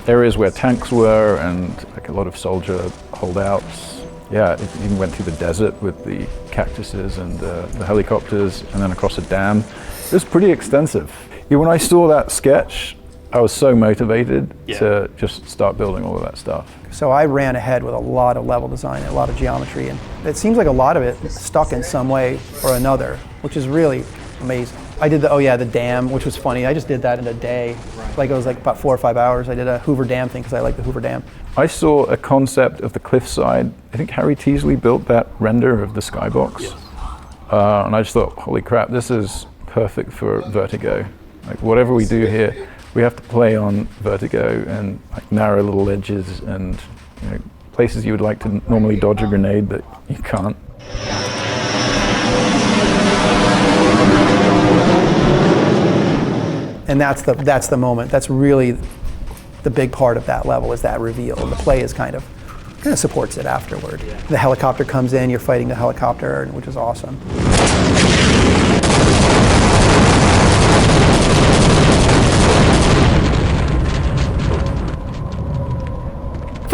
areas where tanks were, and like a lot of soldier holdouts. Yeah, it even went through the desert with the cactuses and the helicopters, and then across a dam. It was pretty extensive. Yeah, when I saw that sketch, I was so motivated to just start building all of that stuff. So I ran ahead with a lot of level design and a lot of geometry, and it seems like a lot of it stuck in some way or another, which is really amazing. I did the dam, which was funny. I just did that in a day. Right. Like, it was like about 4 or 5 hours. I did a Hoover Dam thing because I like the Hoover Dam. I saw a concept of the cliffside. I think Harry Teasley built that render of the skybox. Yes. And I just thought, holy crap, this is perfect for Vertigo. Like, whatever we do here, we have to play on Vertigo and like narrow little edges and places you would like to normally dodge a grenade, but you can't. And that's the moment. That's really the big part of that level, is that reveal. And the play is kind of supports it afterward. Yeah. The helicopter comes in, you're fighting the helicopter, which is awesome.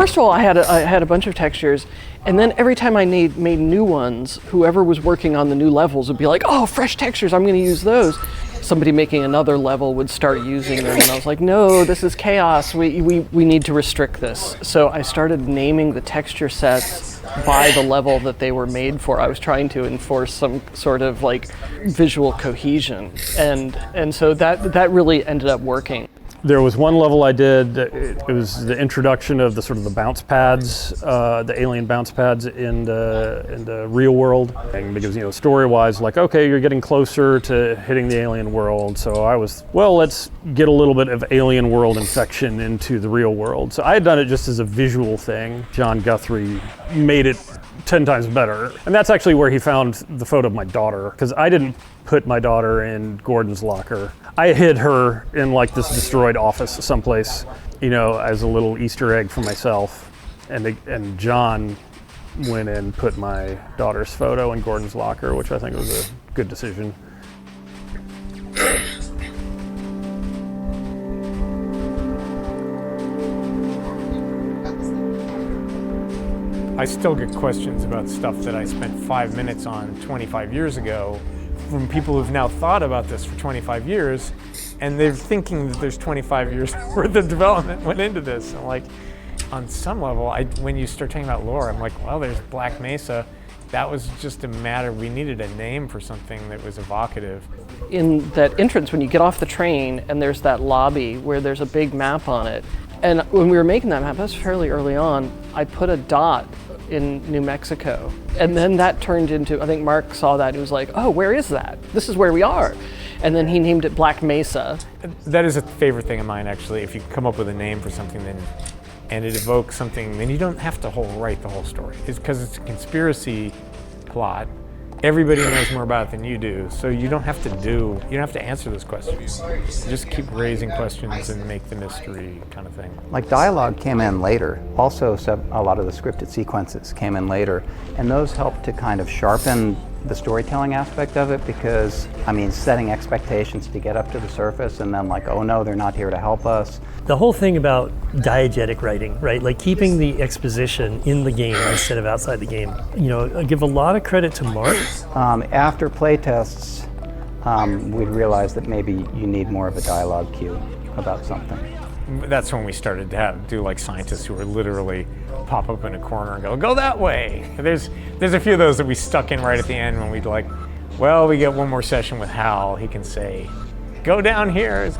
first of all, I had a bunch of textures, and then every time I made new ones, whoever was working on the new levels would be like, "Oh, fresh textures! I'm going to use those." Somebody making another level would start using them, and I was like, "No, this is chaos. We need to restrict this." So I started naming the texture sets by the level that they were made for. I was trying to enforce some sort of like visual cohesion, and so that really ended up working. There was one level I did, it was the introduction of the sort of the bounce pads, the alien bounce pads in the real world. And because, story-wise, like, okay, you're getting closer to hitting the alien world. So I was, well, let's get a little bit of alien world infection into the real world. So I had done it just as a visual thing. John Guthrie made it 10 times better. And that's actually where he found the photo of my daughter, because I didn't put my daughter in Gordon's locker. I hid her in like this destroyed office someplace, as a little Easter egg for myself. And John went and put my daughter's photo in Gordon's locker, which I think was a good decision. I still get questions about stuff that I spent 5 minutes on 25 years ago from people who've now thought about this for 25 years, and they're thinking that there's 25 years worth of development went into this. And like, on some level, when you start talking about lore, I'm like, well, there's Black Mesa. That was just a matter, we needed a name for something that was evocative. In that entrance, when you get off the train and there's that lobby where there's a big map on it, and when we were making that map, that was fairly early on, I put a dot in New Mexico. And then that turned into, I think Mark saw that and he was like, oh, where is that? This is where we are. And then he named it Black Mesa. That is a favorite thing of mine, actually. If you come up with a name for something and it evokes something, then you don't have to write the whole story. It's because it's a conspiracy plot. Everybody knows more about it than you do, so you don't have to answer those questions. You just keep raising questions and make the mystery kind of thing. Like dialogue came in later. Also, a lot of the scripted sequences came in later, and those helped to kind of sharpen the storytelling aspect of it, because, setting expectations to get up to the surface and then like, oh no, they're not here to help us. The whole thing about diegetic writing, right? Like keeping the exposition in the game instead of outside the game. I give a lot of credit to Mark. After playtests, we'd realized that maybe you need more of a dialogue cue about something. That's when we started to do like scientists who were literally pop up in a corner and go that way. There's a few of those that we stuck in right at the end when we'd like, well, we get one more session with Hal. He can say, go down here,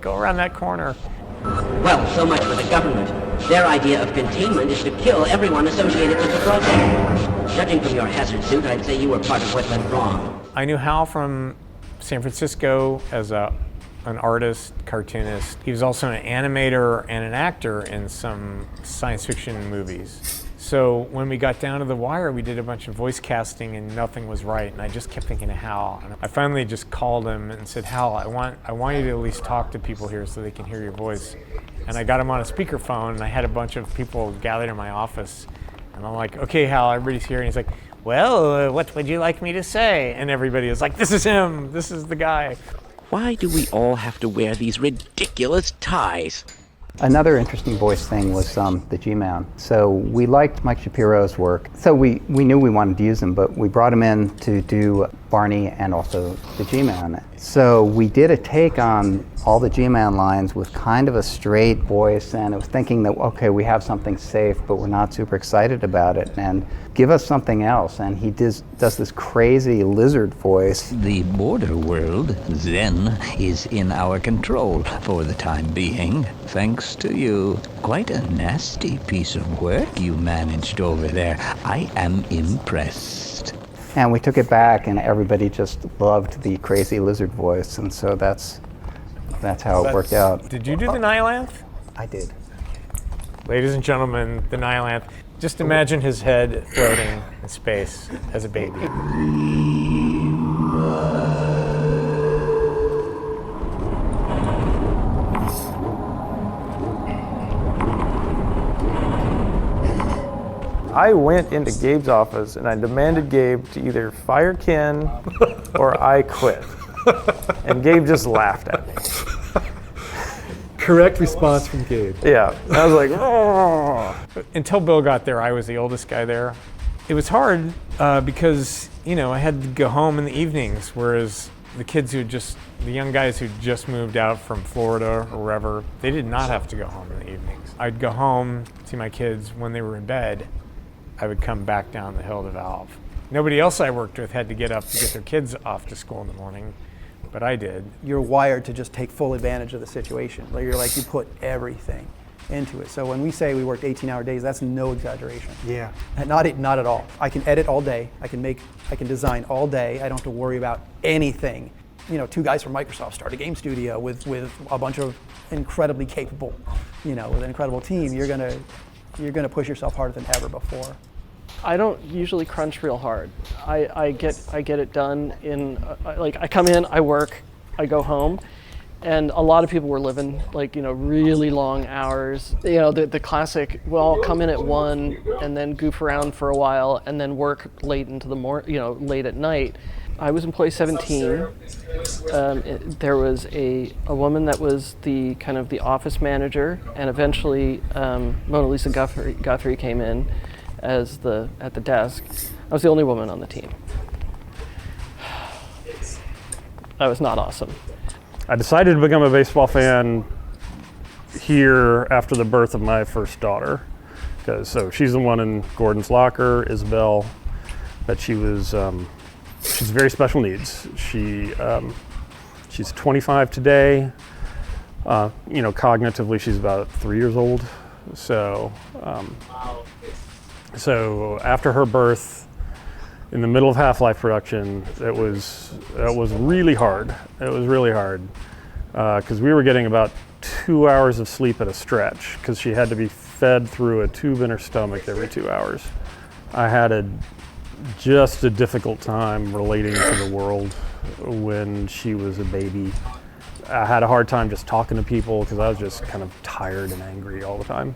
go around that corner. Well, so much for the government. Their idea of containment is to kill everyone associated with the project. Judging from your hazard suit, I'd say you were part of what went wrong. I knew Hal from San Francisco as an artist, cartoonist. He was also an animator and an actor in some science fiction movies. So when we got down to the wire, we did a bunch of voice casting and nothing was right. And I just kept thinking of Hal. And I finally just called him and said, Hal, I want you to at least talk to people here so they can hear your voice. And I got him on a speakerphone, and I had a bunch of people gathered in my office. And I'm like, okay, Hal, everybody's here. And he's like, well, what would you like me to say? And everybody was like, this is him. This is the guy. Why do we all have to wear these ridiculous ties? Another interesting voice thing was the G-Man. So we liked Mike Shapiro's work. So we knew we wanted to use him, but we brought him in to do Barney and also the G-Man. So we did a take on all the G-Man lines with kind of a straight voice, and it was thinking that, okay, we have something safe, but we're not super excited about it, and give us something else. And he does this crazy lizard voice. The border world, then, is in our control for the time being, thanks to you. Quite a nasty piece of work you managed over there. I am impressed. And we took it back, and everybody just loved the crazy lizard voice, and so that's how it worked out. Did you do the Nihilanth? I did. Ladies and gentlemen, the Nihilanth. Just imagine his head floating in space as a baby. I went into Gabe's office and I demanded Gabe to either fire Ken or I quit. And Gabe just laughed at me. Correct response from Gabe. Yeah, I was like, oh. Until Bill got there, I was the oldest guy there. It was hard because, you know, I had to go home in the evenings, whereas the young guys who just moved out from Florida or wherever, they did not have to go home in the evenings. I'd go home, see my kids when they were in bed. I would come back down the hill to Valve. Nobody else I worked with had to get up to get their kids off to school in the morning, but I did. You're wired to just take full advantage of the situation. You put everything into it. So when we say we worked 18-hour days, that's no exaggeration. Yeah. Not at all. I can edit all day. I can design all day. I don't have to worry about anything. You know, 2 guys from Microsoft start a game studio with a bunch of incredibly capable, with an incredible team. You're gonna push yourself harder than ever before. I don't usually crunch real hard. I get it done in I come in, I work, I go home, and a lot of people were living really long hours. The classic. Well, I'll come in at 1 and then goof around for a while and then work late into the late at night. I was employee 17. There was a woman that was the kind of the office manager, and eventually Mona Lisa Guthrie came in at the desk. I was the only woman on the team. That was not awesome. I decided to become a baseball fan here after the birth of my first daughter. So she's the one in Gordon's locker, Isabel, but she's very special needs. She's 25 today. Cognitively she's about 3 years old. So after her birth, in the middle of Half-Life production, it was really hard. It was really hard because we were getting about 2 hours of sleep at a stretch because she had to be fed through a tube in her stomach every 2 hours. I had just a difficult time relating to the world when she was a baby. I had a hard time just talking to people because I was just kind of tired and angry all the time.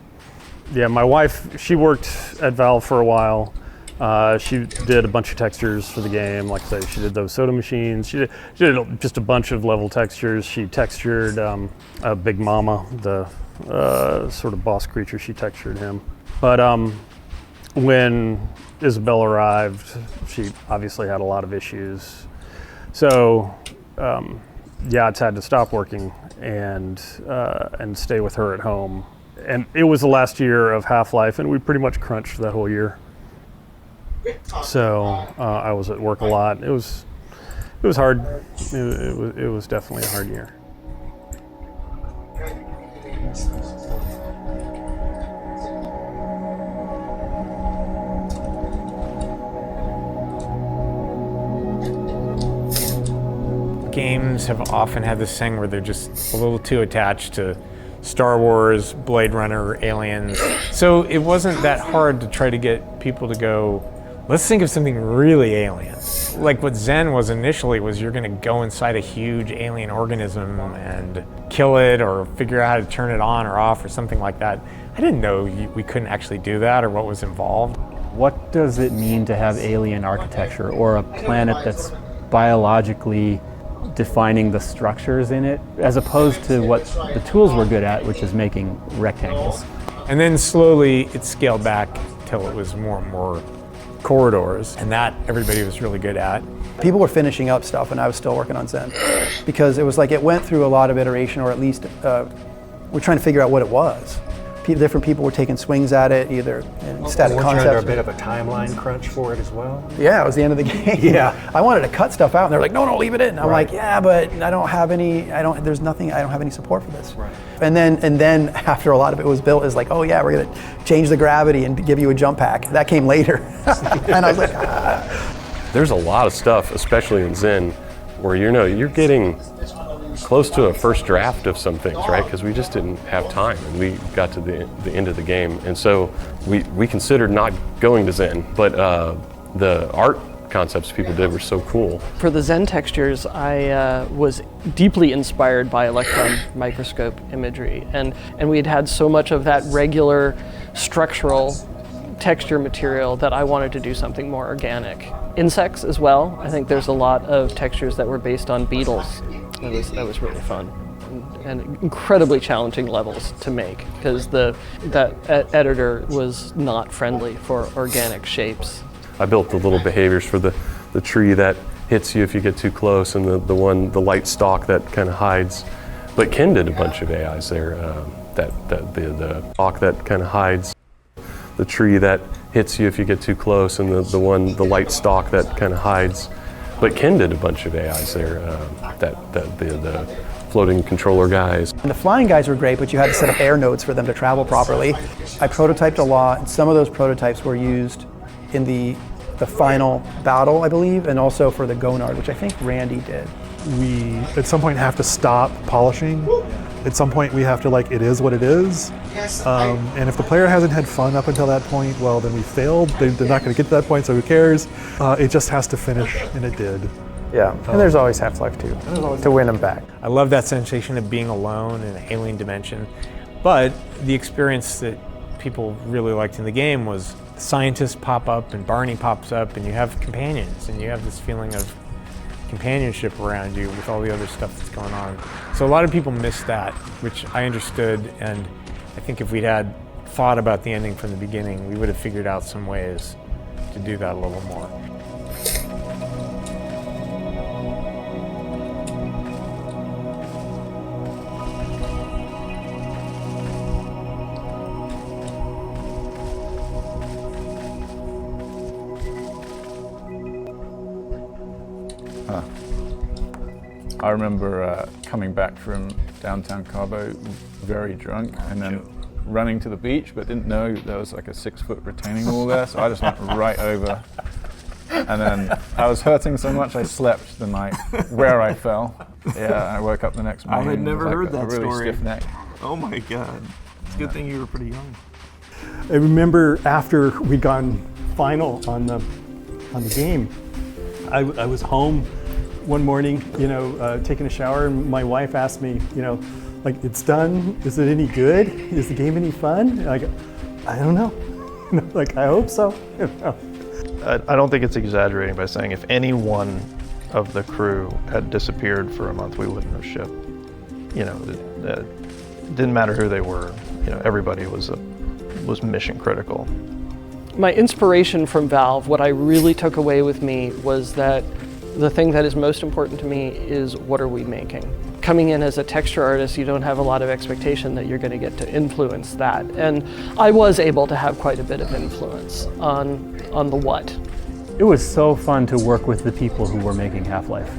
Yeah, my wife, she worked at Valve for a while. She did a bunch of textures for the game. Like I say, she did those soda machines. She did just a bunch of level textures. She textured Big Mama, the sort of boss creature. She textured him. But when Isabel arrived, she obviously had a lot of issues. So Yachts had to stop working and stay with her at home. And it was the last year of Half-Life, and we pretty much crunched that whole year. So I was at work a lot. It was hard. It was definitely a hard year. Games have often had this thing where they're just a little too attached to Star Wars, Blade Runner, Aliens. So it wasn't that hard to try to get people to go, let's think of something really alien. Like what Zen was initially was you're going to go inside a huge alien organism and kill it or figure out how to turn it on or off or something like that. I didn't know we couldn't actually do that or what was involved. What does it mean to have alien architecture or a planet that's biologically defining the structures in it, as opposed to what the tools we're good at, which is making rectangles? And then slowly it scaled back till it was more and more corridors, and that everybody was really good at. People were finishing up stuff and I was still working on Zen because it was like it went through a lot of iteration, or at least we're trying to figure out what it was. Different people were taking swings at it, either in static concepts. Under a bit of a timeline crunch for it as well? Yeah, it was the end of the game. Yeah. I wanted to cut stuff out and they're like, no, leave it in. I'm like, yeah, but I don't have any support for this. Right. And then after a lot of it was built, is like, oh yeah, we're gonna change the gravity and give you a jump pack. That came later. And I was like, ah. There's a lot of stuff, especially in Zen, where you're getting close to a first draft of some things, right? Because we just didn't have time, and we got to the end of the game, and so we considered not going to Zen, but the art concepts people did were so cool. For the Zen textures, I was deeply inspired by electron microscope imagery, and we had so much of that regular structural texture material that I wanted to do something more organic. Insects as well. I think there's a lot of textures that were based on beetles. That was really fun. and incredibly challenging levels to make because that editor was not friendly for organic shapes. I built the little behaviors for the tree that hits you if you get too close, and the light stalk that kind of hides. But Ken did a bunch of AIs there. The stalk that kind of hides, the tree that hits you if you get too close, and the light stalk that kind of hides. But Ken did a bunch of AIs there. The floating controller guys. And the flying guys were great, but you had to set up air nodes for them to travel properly. I prototyped a lot, and some of those prototypes were used in the final battle, I believe, and also for the Gonard, which I think Randy did. We, at some point, have to stop polishing. At some point, we have to, like, it is what it is. And if the player hasn't had fun up until that point, well, then we failed. They're not going to get to that point, so who cares? It just has to finish, and it did. Yeah, and there's always Half-Life 2 to win them back. I love that sensation of being alone in an alien dimension, but the experience that people really liked in the game was scientists pop up and Barney pops up and you have companions and you have this feeling of companionship around you with all the other stuff that's going on. So a lot of people missed that, which I understood, and I think if we'd had thought about the ending from the beginning, we would have figured out some ways to do that a little more. I remember coming back from downtown Cabo very drunk and then running to the beach, but didn't know there was like a 6-foot retaining wall there, so I just went right over. And then I was hurting so much I slept the night where I fell. Yeah, I woke up the next morning. I had never heard a that really story. Stiff neck. Oh my God. It's a good thing you were pretty young. I remember after we'd gone final on the game, I was home one morning, taking a shower, and my wife asked me, like, it's done. Is it any good? Is the game any fun? Like, I don't know. Like, I hope so. I don't think it's exaggerating by saying if any one of the crew had disappeared for a month, we wouldn't have shipped. It didn't matter who they were. Everybody was mission critical. My inspiration from Valve, what I really took away with me was that the thing that is most important to me is what are we making? Coming in as a texture artist, you don't have a lot of expectation that you're going to get to influence that. And I was able to have quite a bit of influence on the what. It was so fun to work with the people who were making Half-Life.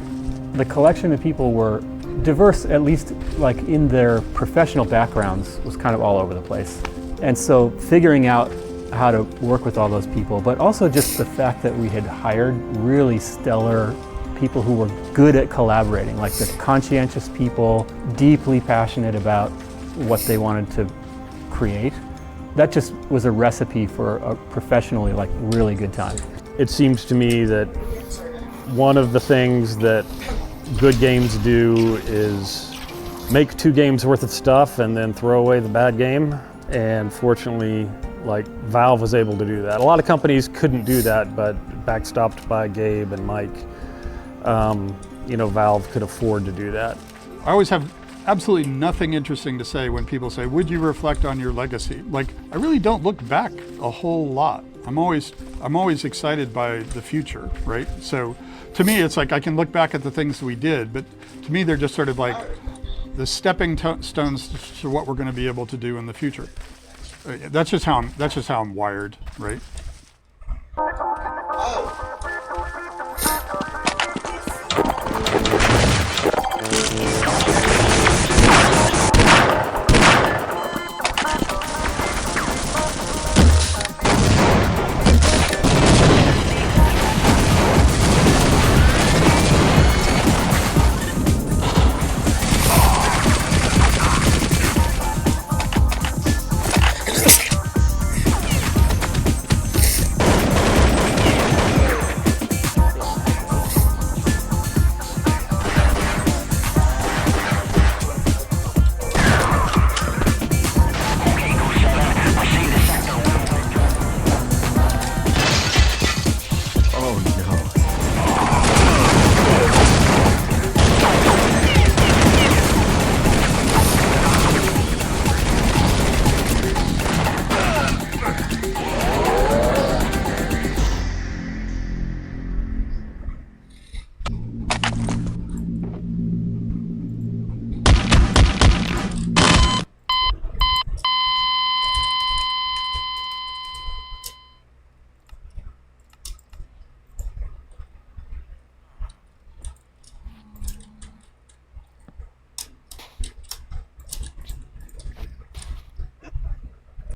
The collection of people were diverse, at least like in their professional backgrounds, was kind of all over the place. And so figuring out how to work with all those people, but also just the fact that we had hired really stellar people who were good at collaborating, like the conscientious people, deeply passionate about what they wanted to create. That just was a recipe for a professionally, like, really good time. It seems to me that one of the things that good games do is make 2 games worth of stuff and then throw away the bad game. And fortunately, like, Valve was able to do that. A lot of companies couldn't do that, but backstopped by Gabe and Mike, Valve could afford to do that. I always have absolutely nothing interesting to say when people say, would you reflect on your legacy? Like, I really don't look back a whole lot. I'm always excited by the future, right? So to me, it's like I can look back at the things we did, but to me, they're just sort of like the stepping stones to what we're going to be able to do in the future. That's just how I'm wired, right?